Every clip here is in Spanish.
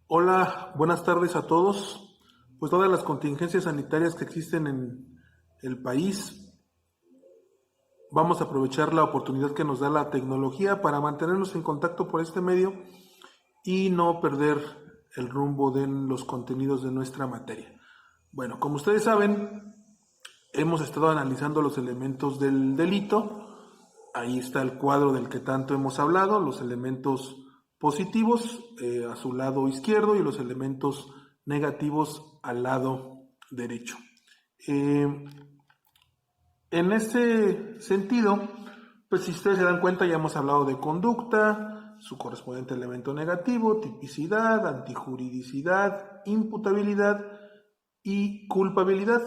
Hola, buenas tardes a todos. Pues dadas las contingencias sanitarias que existen en el país, vamos a aprovechar la oportunidad que nos da la tecnología para mantenernos en contacto por este medio y no perder el rumbo de los contenidos de nuestra materia. Bueno, como ustedes saben, hemos estado analizando los elementos del delito. Ahí está el cuadro del que tanto hemos hablado, los elementos positivos a su lado izquierdo y los elementos negativos al lado derecho. Eh, en este sentido, pues si ustedes se dan cuenta, ya hemos hablado de conducta, su correspondiente elemento negativo, tipicidad, antijuridicidad, imputabilidad y culpabilidad.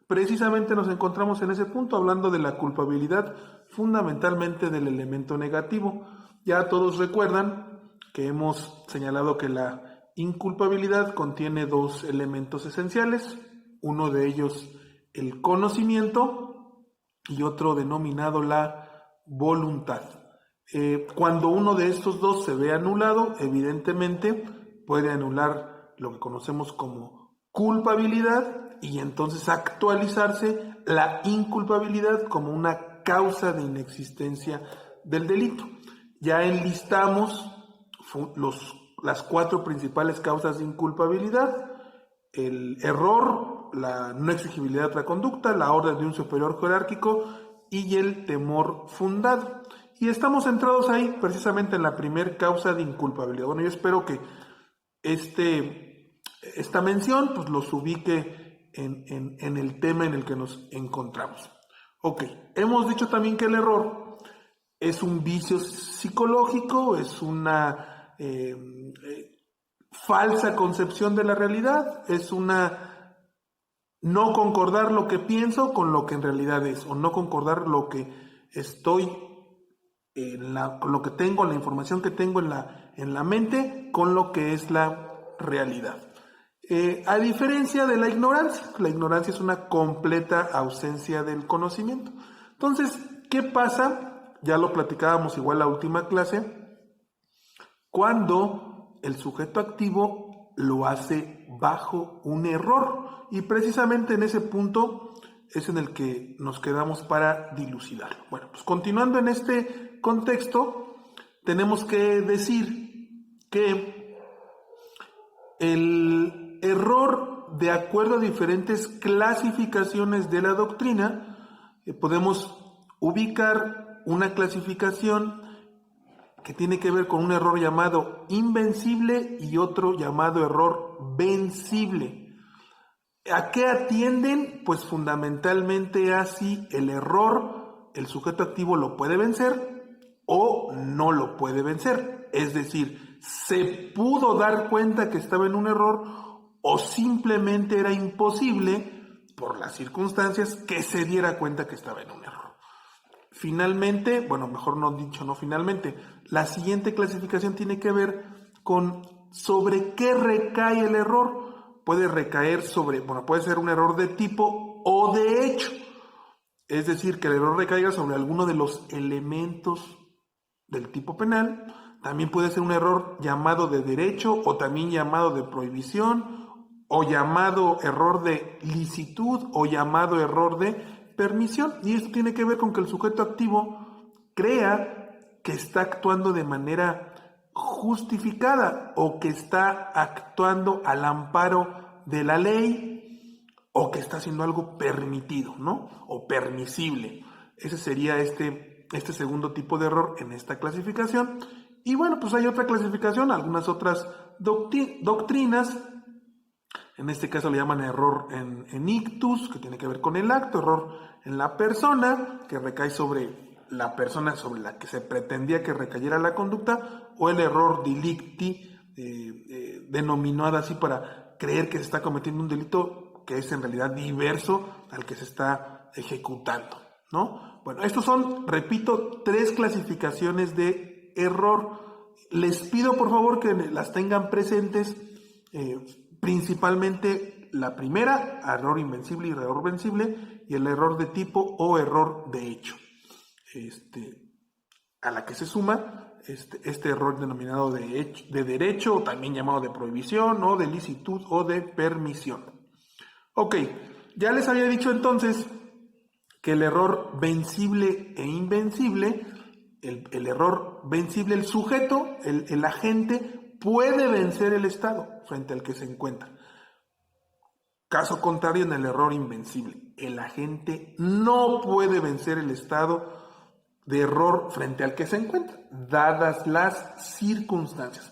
Precisamente nos encontramos en ese punto hablando de la culpabilidad, fundamentalmente del elemento negativo. Ya todos recuerdan que hemos señalado que la inculpabilidad contiene dos elementos esenciales, uno de ellos el conocimiento y otro denominado la voluntad. Cuando uno de estos dos se ve anulado, evidentemente puede anular lo que conocemos como culpabilidad y entonces actualizarse la inculpabilidad como una causa de inexistencia del delito. Ya enlistamos las cuatro principales causas de inculpabilidad: el error, la no exigibilidad de otra conducta, la orden de un superior jerárquico y el temor fundado. Y estamos centrados ahí precisamente en la primer causa de inculpabilidad. Bueno, yo espero que esta mención pues los ubique en el tema en el que nos encontramos. Ok, hemos dicho también que el error es un vicio psicológico, es una falsa concepción de la realidad, es una no concordar lo que pienso con lo que en realidad es, o no concordar lo que estoy, con lo que tengo, la información que tengo en la mente, con lo que es la realidad. A diferencia de la ignorancia es una completa ausencia del conocimiento. Entonces, ¿qué pasa? Ya lo platicábamos igual la última clase, cuando el sujeto activo lo hace bajo un error. Y precisamente en ese punto es en el que nos quedamos para dilucidarlo. Bueno, pues continuando en este contexto, tenemos que decir que el error, de acuerdo a diferentes clasificaciones de la doctrina, podemos ubicar una clasificación que tiene que ver con un error llamado invencible y otro llamado error vencible. ¿A qué atienden? Pues fundamentalmente a si el error, el sujeto activo lo puede vencer o no lo puede vencer. Es decir, se pudo dar cuenta que estaba en un error o simplemente era imposible por las circunstancias que se diera cuenta que estaba en un error. Finalmente, bueno, mejor no dicho, no finalmente, la siguiente clasificación tiene que ver con sobre qué recae el error. Puede recaer sobre, bueno, puede ser un error de tipo o de hecho. Es decir, que el error recaiga sobre alguno de los elementos del tipo penal. También puede ser un error llamado de derecho o también llamado de prohibición o llamado error de licitud o llamado error de permisión. Y esto tiene que ver con que el sujeto activo crea que está actuando de manera justificada o que está actuando al amparo de la ley o que está haciendo algo permitido, ¿no? O permisible. Ese sería este segundo tipo de error en esta clasificación. Y bueno, pues hay otra clasificación, algunas otras doctrinas. En este caso le llaman error en ictus, que tiene que ver con el acto, error en la persona, que recae sobre la persona sobre la que se pretendía que recayera la conducta, o el error delicti, denominado así para creer que se está cometiendo un delito que es en realidad diverso al que se está ejecutando, ¿no? Bueno, estos son, repito, tres clasificaciones de error. Les pido por favor que las tengan presentes, principalmente la primera, error invencible y error vencible, y el error de tipo o error de hecho. A la que se suma este error denominado de derecho, o también llamado de prohibición, o de licitud, o de permisión. Ok, ya les había dicho entonces que el error vencible e invencible, el error vencible, el sujeto, el agente, puede vencer el estado frente al que se encuentra. Caso contrario, en el error invencible, el agente no puede vencer el estado de error frente al que se encuentra, dadas las circunstancias.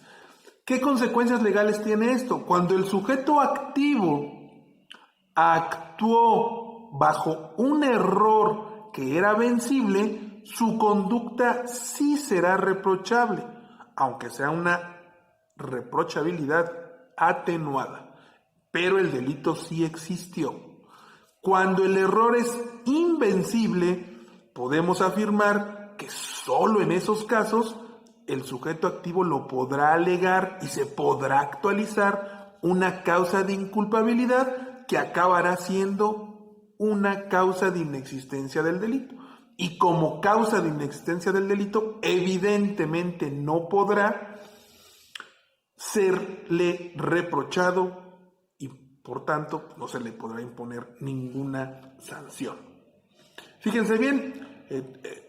¿Qué consecuencias legales tiene esto? Cuando el sujeto activo actuó bajo un error que era vencible, su conducta sí será reprochable, aunque sea una reprochabilidad atenuada, pero el delito sí existió. Cuando el error es invencible, podemos afirmar que solo en esos casos el sujeto activo lo podrá alegar y se podrá actualizar una causa de inculpabilidad que acabará siendo una causa de inexistencia del delito. Y como causa de inexistencia del delito, evidentemente no podrá serle reprochado y por tanto no se le podrá imponer ninguna sanción. Fíjense bien,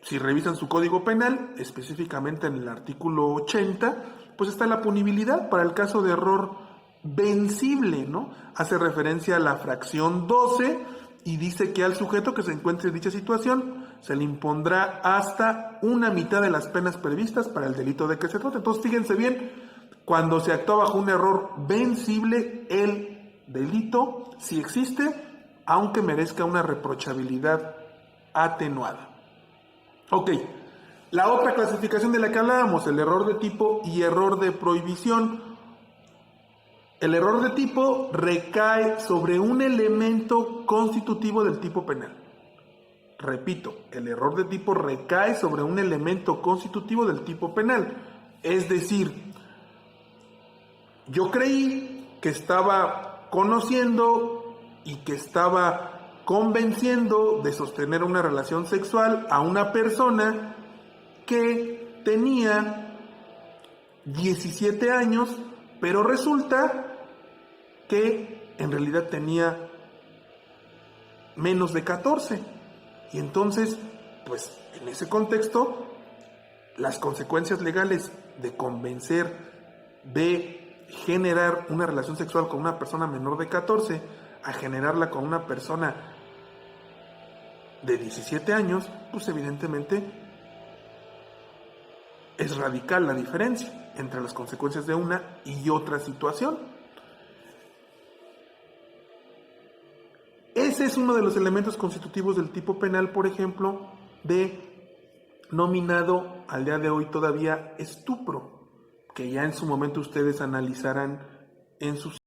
si revisan su código penal, específicamente en el artículo 80, pues está la punibilidad para el caso de error vencible, ¿no? Hace referencia a la fracción 12 y dice que al sujeto que se encuentre en dicha situación se le impondrá hasta una mitad de las penas previstas para el delito de que se trata. Entonces, fíjense bien, cuando se actúa bajo un error vencible, el delito sí existe, aunque merezca una reprochabilidad atenuada. Ok, la otra clasificación de la que hablábamos, el error de tipo y error de prohibición. El error de tipo recae sobre un elemento constitutivo del tipo penal. Repito, el error de tipo recae sobre un elemento constitutivo del tipo penal. Es decir, yo creí que estaba conociendo y que estaba convenciendo de sostener una relación sexual a una persona que tenía 17 años, pero resulta que en realidad tenía menos de 14. Y entonces, pues en ese contexto, las consecuencias legales de convencer de generar una relación sexual con una persona menor de 14 a generarla con una persona de 17 años, pues evidentemente es radical la diferencia entre las consecuencias de una y otra situación. Ese es uno de los elementos constitutivos del tipo penal, por ejemplo, denominado al día de hoy todavía estupro, que ya en su momento ustedes analizarán en sus